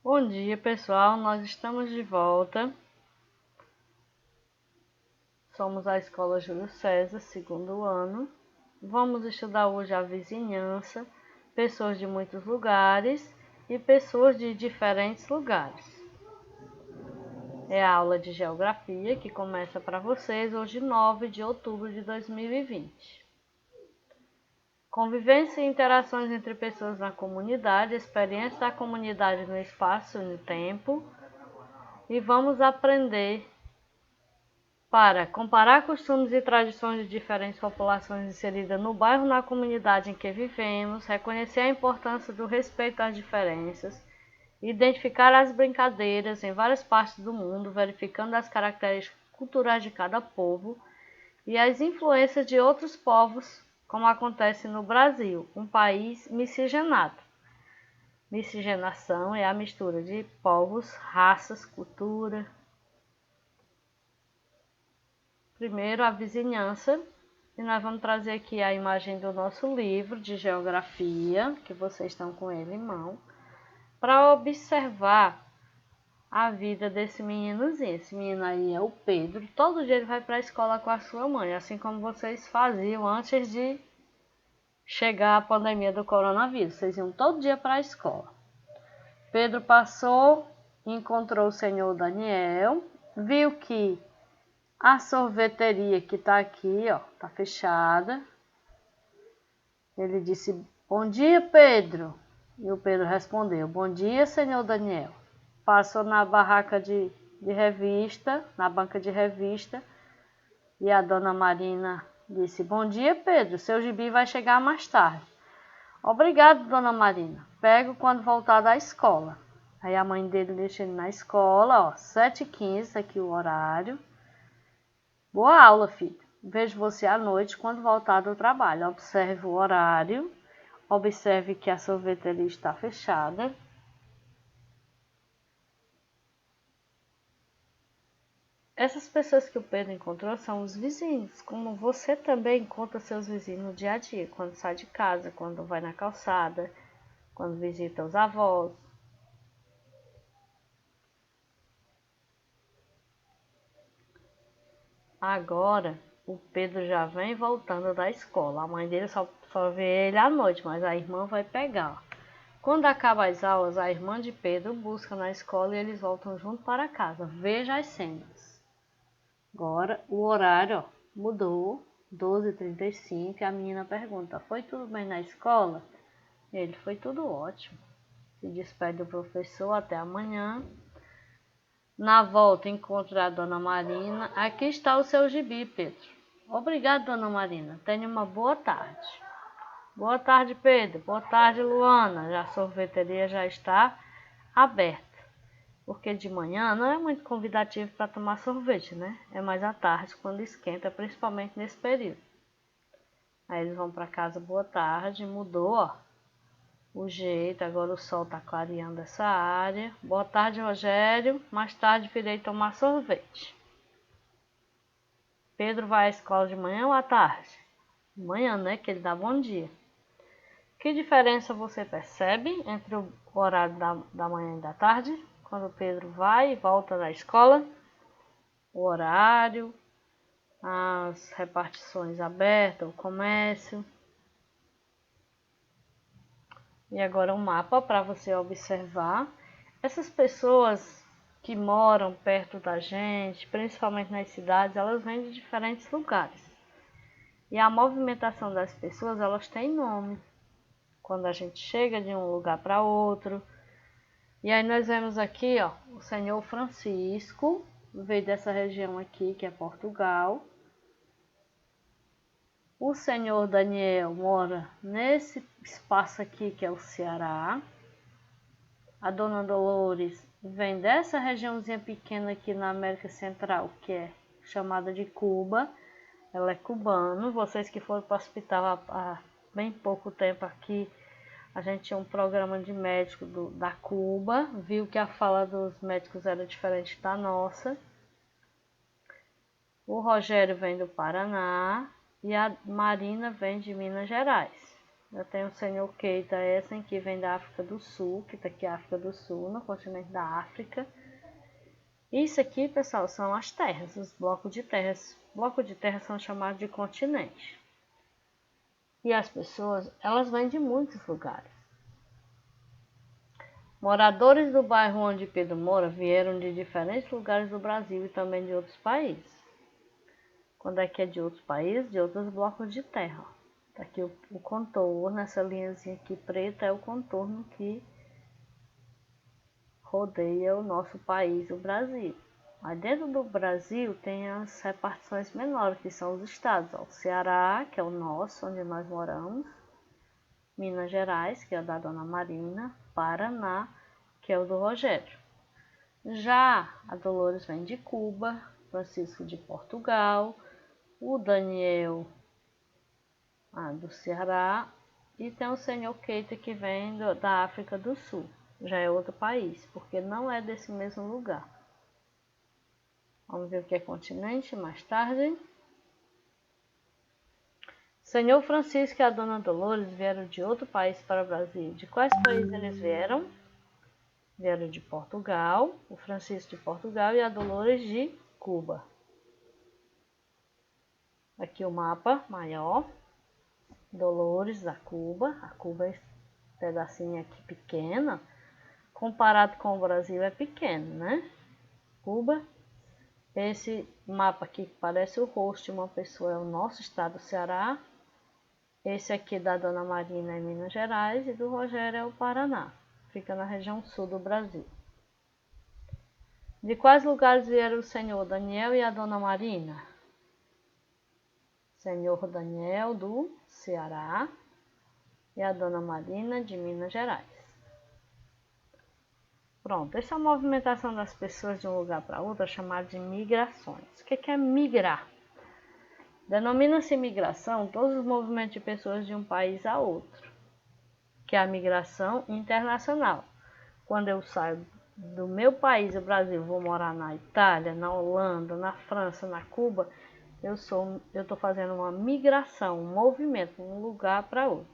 Bom dia, pessoal. Nós estamos de volta. Somos a Escola Júlio César, segundo ano. Vamos estudar hoje a vizinhança, pessoas de muitos lugares e pessoas de diferentes lugares. É a aula de geografia que começa para vocês hoje, 9 de outubro de 2020. Convivência e interações entre pessoas na comunidade, experiência da comunidade no espaço e no tempo. E vamos aprender para comparar costumes e tradições de diferentes populações inseridas no bairro, na comunidade em que vivemos, reconhecer a importância do respeito às diferenças, identificar as brincadeiras em várias partes do mundo, verificando as características culturais de cada povo e as influências de outros povos, como acontece no Brasil, um país miscigenado. Miscigenação é a mistura de povos, raças, cultura. Primeiro, a vizinhança, e nós vamos trazer aqui a imagem do nosso livro de geografia, que vocês estão com ele em mão, para observar a vida desse meninozinho. Esse menino aí é o Pedro. Todo dia ele vai para a escola com a sua mãe, assim como vocês faziam antes de chegar a pandemia do coronavírus. Vocês iam todo dia para a escola. Pedro passou, encontrou o senhor Daniel, viu que a sorveteria que está aqui, ó, tá fechada. Ele disse: "Bom dia, Pedro." E o Pedro respondeu: "Bom dia, senhor Daniel." Passou na barraca de revista, na banca de revista, e a dona Marina disse: "Bom dia, Pedro. Seu gibi vai chegar mais tarde." "Obrigado, dona Marina. Pego quando voltar da escola." Aí a mãe dele deixa ele na escola, ó, 7h15, aqui o horário. "Boa aula, filho. Vejo você à noite quando voltar do trabalho." Observe o horário. Observe que a sorveteria está fechada. Essas pessoas que o Pedro encontrou são os vizinhos, como você também encontra seus vizinhos no dia a dia, quando sai de casa, quando vai na calçada, quando visita os avós. Agora, o Pedro já vem voltando da escola. A mãe dele só vê ele à noite, mas a irmã vai pegar. Quando acaba as aulas, a irmã de Pedro busca na escola e eles voltam junto para casa. Veja as cenas. Agora, o horário, ó, mudou, 12h35, e a menina pergunta: "Foi tudo bem na escola?" Ele: "Foi tudo ótimo." Se despede do professor: "Até amanhã." Na volta, encontra a dona Marina: "Aqui está o seu gibi, Pedro." "Obrigado, dona Marina. Tenha uma boa tarde." "Boa tarde, Pedro." "Boa tarde, Luana." A sorveteria já está aberta, porque de manhã não é muito convidativo para tomar sorvete, né? É mais à tarde, quando esquenta, principalmente nesse período. Aí eles vão para casa. Boa tarde. Mudou, ó, o jeito, agora o sol está clareando essa área. "Boa tarde, Rogério. Mais tarde virei tomar sorvete." Pedro vai à escola de manhã ou à tarde? De manhã, né? Que ele dá bom dia. Que diferença você percebe entre o horário da manhã e da tarde? Quando o Pedro vai e volta da escola? O horário, as repartições abertas, o comércio. E agora um mapa para você observar. Essas pessoas que moram perto da gente, principalmente nas cidades, elas vêm de diferentes lugares. E a movimentação das pessoas, elas têm nome. Quando a gente chega de um lugar para outro. E aí nós vemos aqui, ó, o senhor Francisco, veio dessa região aqui, que é Portugal. O senhor Daniel mora nesse espaço aqui, que é o Ceará. A dona Dolores vem dessa regiãozinha pequena aqui na América Central, que é chamada de Cuba. Ela é cubana. Vocês que foram para o hospital há bem pouco tempo aqui, a gente tinha um programa de médico da Cuba, viu que a fala dos médicos era diferente da nossa. O Rogério vem do Paraná e a Marina vem de Minas Gerais. Eu tenho o Senhor Keita Essen, que vem da África do Sul, que está aqui a África do Sul, no continente da África. Isso aqui, pessoal, são as terras, os blocos de terras. Blocos de terra são chamados de continente. E as pessoas, elas vêm de muitos lugares. Moradores do bairro onde Pedro mora vieram de diferentes lugares do Brasil e também de outros países. Quando é que é de outros países? De outros blocos de terra. Tá aqui o contorno, essa linhazinha aqui preta é o contorno que rodeia o nosso país, o Brasil. Mas dentro do Brasil tem as repartições menores, que são os estados. Ó, o Ceará, que é o nosso, onde nós moramos. Minas Gerais, que é o da Dona Marina. Paraná, que é o do Rogério. Já a Dolores vem de Cuba, Francisco de Portugal, o Daniel do Ceará e tem o Senhor Keita que vem da África do Sul. Já é outro país, porque não é desse mesmo lugar. Vamos ver o que é continente mais tarde. Senhor Francisco e a Dona Dolores vieram de outro país para o Brasil. De quais países eles vieram? Vieram de Portugal, o Francisco de Portugal e a Dolores de Cuba. Aqui o mapa maior. Dolores da Cuba. A Cuba é esse pedacinho aqui pequena. Comparado com o Brasil é pequeno, né? Cuba. Esse mapa aqui que parece o rosto de uma pessoa é o nosso estado do Ceará. Esse aqui da Dona Marina é Minas Gerais e do Rogério é o Paraná. Fica na região sul do Brasil. De quais lugares vieram o senhor Daniel e a Dona Marina? Senhor Daniel do Ceará e a Dona Marina de Minas Gerais. Pronto, essa movimentação das pessoas de um lugar para outro é chamada de migrações. O que é migrar? Denomina-se migração todos os movimentos de pessoas de um país a outro, que é a migração internacional. Quando eu saio do meu país, o Brasil, vou morar na Itália, na Holanda, na França, na Cuba, eu estou fazendo uma migração, um movimento de um lugar para outro.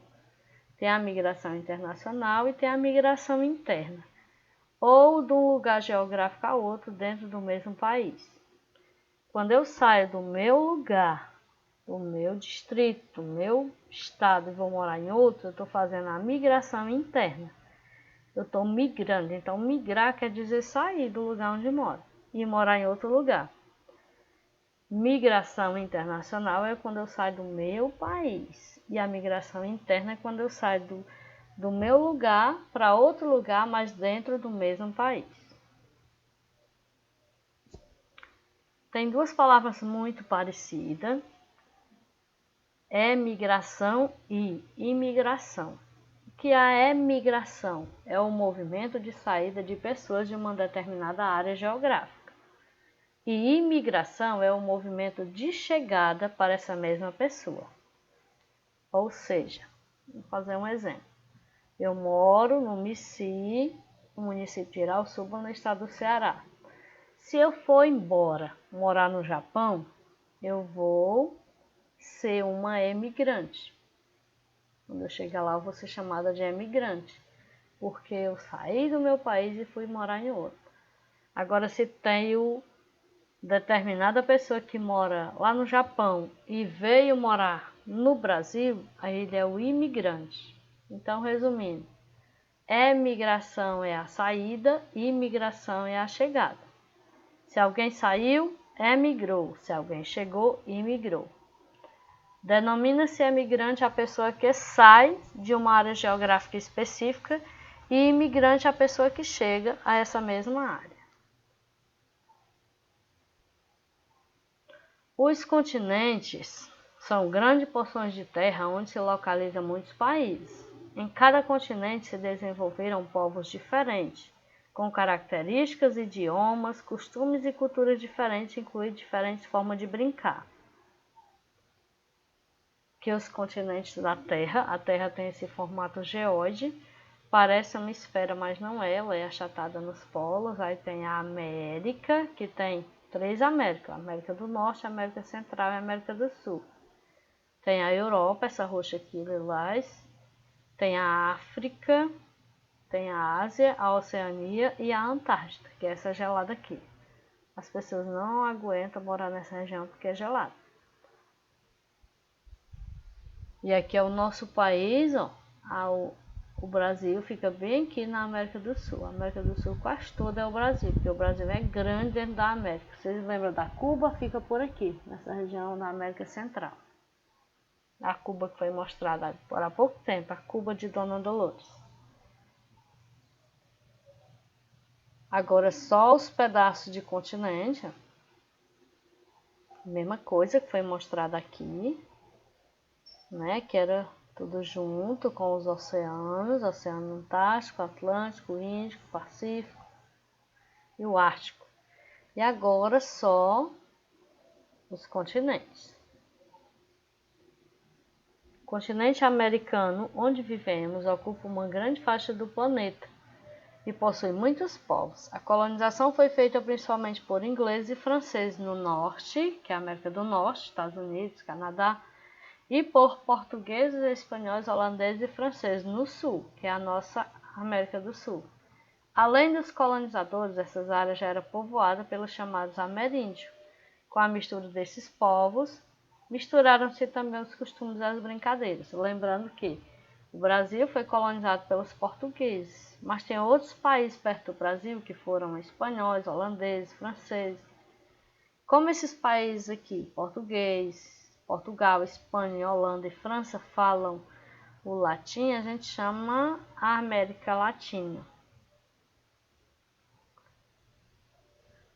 Tem a migração internacional e tem a migração interna, ou de um lugar geográfico a outro dentro do mesmo país. Quando eu saio do meu lugar, do meu distrito, do meu estado e vou morar em outro, eu estou fazendo a migração interna. Eu estou migrando. Então, migrar quer dizer sair do lugar onde moro e morar em outro lugar. Migração internacional é quando eu saio do meu país. E a migração interna é quando eu saio do meu lugar para outro lugar, mas dentro do mesmo país. Tem duas palavras muito parecidas. Emigração e imigração. O que é a emigração? É o movimento de saída de pessoas de uma determinada área geográfica. E imigração é o movimento de chegada para essa mesma pessoa. Ou seja, vou fazer um exemplo. Eu moro no Mici, no município de Irauçuba, no estado do Ceará. Se eu for embora morar no Japão, eu vou ser uma emigrante. Quando eu chegar lá, eu vou ser chamada de emigrante, porque eu saí do meu país e fui morar em outro. Agora, se tenho determinada pessoa que mora lá no Japão e veio morar no Brasil, aí ele é o imigrante. Então, resumindo, emigração é a saída e imigração é a chegada. Se alguém saiu, emigrou. Se alguém chegou, imigrou. Denomina-se emigrante a pessoa que sai de uma área geográfica específica e imigrante a pessoa que chega a essa mesma área. Os continentes são grandes porções de terra onde se localizam muitos países. Em cada continente se desenvolveram povos diferentes, com características, idiomas, costumes e culturas diferentes, incluindo diferentes formas de brincar. Que os continentes da Terra, a Terra tem esse formato geóide, parece uma esfera, mas não é, ela é achatada nos polos. Aí tem a América, que tem 3 Américas, América do Norte, América Central e América do Sul. Tem a Europa, essa roxa aqui, lilás, Tem a África, tem a Ásia, a Oceania e a Antártida, que é essa gelada aqui. As pessoas não aguentam morar nessa região porque é gelado. E aqui é o nosso país, ó. O Brasil fica bem aqui na América do Sul. A América do Sul quase toda é o Brasil, porque o Brasil é grande dentro da América. Vocês lembram da Cuba? Fica por aqui, nessa região da América Central. A Cuba que foi mostrada há pouco tempo, a Cuba de Dona Dolores. Agora só os pedaços de continente, mesma coisa que foi mostrada aqui, né? Que era tudo junto com os oceanos, Oceano Antártico, Atlântico, Índico, Pacífico e o Ártico. E agora só os continentes. O continente americano, onde vivemos, ocupa uma grande faixa do planeta e possui muitos povos. A colonização foi feita principalmente por ingleses e franceses no norte, que é a América do Norte, Estados Unidos, Canadá, e por portugueses, espanhóis, holandeses e franceses no sul, que é a nossa América do Sul. Além dos colonizadores, essas áreas já eram povoadas pelos chamados ameríndios. Com a mistura desses povos, misturaram-se também os costumes e as brincadeiras. Lembrando que o Brasil foi colonizado pelos portugueses, mas tem outros países perto do Brasil que foram espanhóis, holandeses, franceses. Como esses países aqui, português, Portugal, Espanha, Holanda e França, falam o latim, a gente chama a América Latina.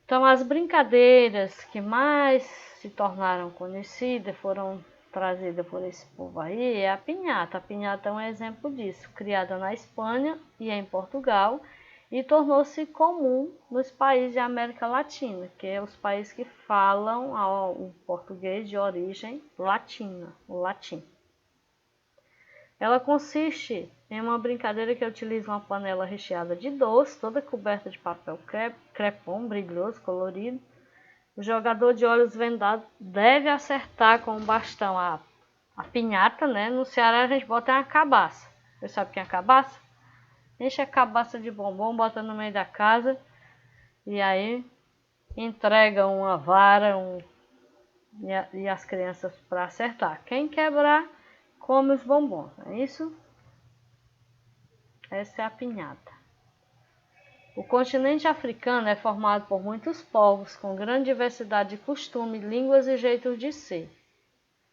Então, as brincadeiras que mais se tornaram conhecidas foram trazidas por esse povo aí é a pinhata. A pinhata é um exemplo disso, criada na Espanha e em Portugal, e tornou-se comum nos países da América Latina, que é os países que falam o português de origem latina, o latim. Ela consiste em uma brincadeira que utiliza uma panela recheada de doce, toda coberta de papel crepom, brilhoso, colorido. O jogador de olhos vendados deve acertar com um bastão a pinhata, né? No Ceará a gente bota uma cabaça. Você sabe o que é a cabaça? Enche a cabaça de bombom, bota no meio da casa e aí entrega uma vara e as crianças para acertar. Quem quebrar, come os bombons, não é isso? Essa é a pinhata. O continente africano é formado por muitos povos com grande diversidade de costumes, línguas e jeitos de ser.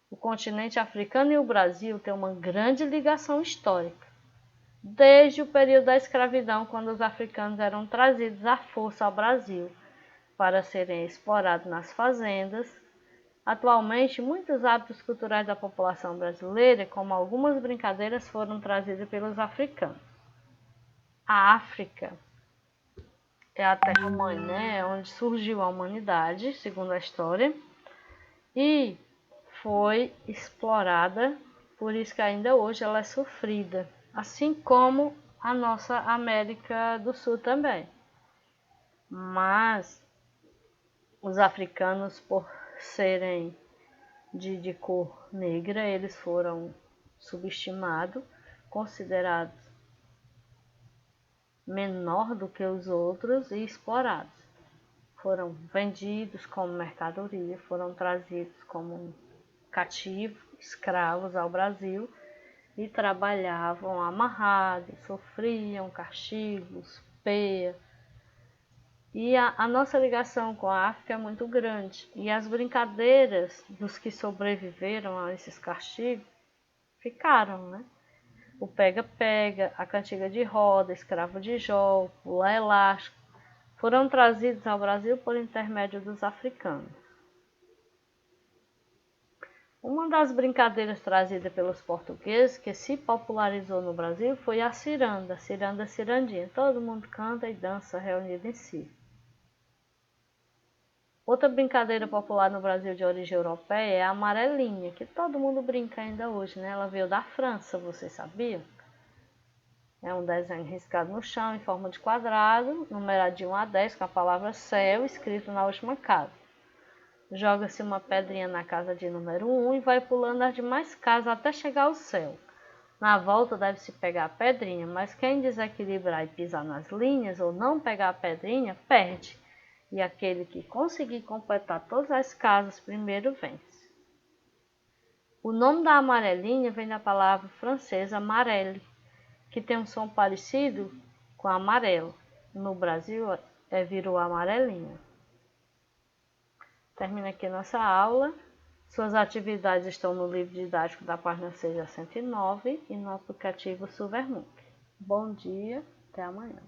O continente africano e o Brasil têm uma grande ligação histórica. Desde o período da escravidão, quando os africanos eram trazidos à força ao Brasil para serem explorados nas fazendas, atualmente muitos hábitos culturais da população brasileira, como algumas brincadeiras, foram trazidos pelos africanos. A África é a terra-mãe, né, onde surgiu a humanidade, segundo a história, e foi explorada, por isso que ainda hoje ela é sofrida, assim como a nossa América do Sul também. Mas os africanos, por serem de cor negra, eles foram subestimados, considerados menor do que os outros e explorados. Foram vendidos como mercadoria, foram trazidos como cativos, escravos ao Brasil e trabalhavam amarrados, sofriam castigos, peia. E a nossa ligação com a África é muito grande. E as brincadeiras dos que sobreviveram a esses castigos ficaram, né? O pega-pega, a cantiga de roda, escravo de Jó, pular elástico, foram trazidos ao Brasil por intermédio dos africanos. Uma das brincadeiras trazidas pelos portugueses que se popularizou no Brasil foi a ciranda, cirandinha. Todo mundo canta e dança reunido em si. Outra brincadeira popular no Brasil de origem europeia é a amarelinha, que todo mundo brinca ainda hoje, né? Ela veio da França, você sabia? É um desenho riscado no chão em forma de quadrado, numerado de 1 a 10 com a palavra céu escrito na última casa. Joga-se uma pedrinha na casa de número 1 e vai pulando as demais casas até chegar ao céu. Na volta deve-se pegar a pedrinha, mas quem desequilibrar e pisar nas linhas ou não pegar a pedrinha, perde. E aquele que conseguir completar todas as casas primeiro vence. O nome da amarelinha vem da palavra francesa amarelle, que tem um som parecido com amarelo. No Brasil virou amarelinha. Termina aqui nossa aula. Suas atividades estão no livro didático da página 6 a 109 e no aplicativo Silvermook. Bom dia, até amanhã.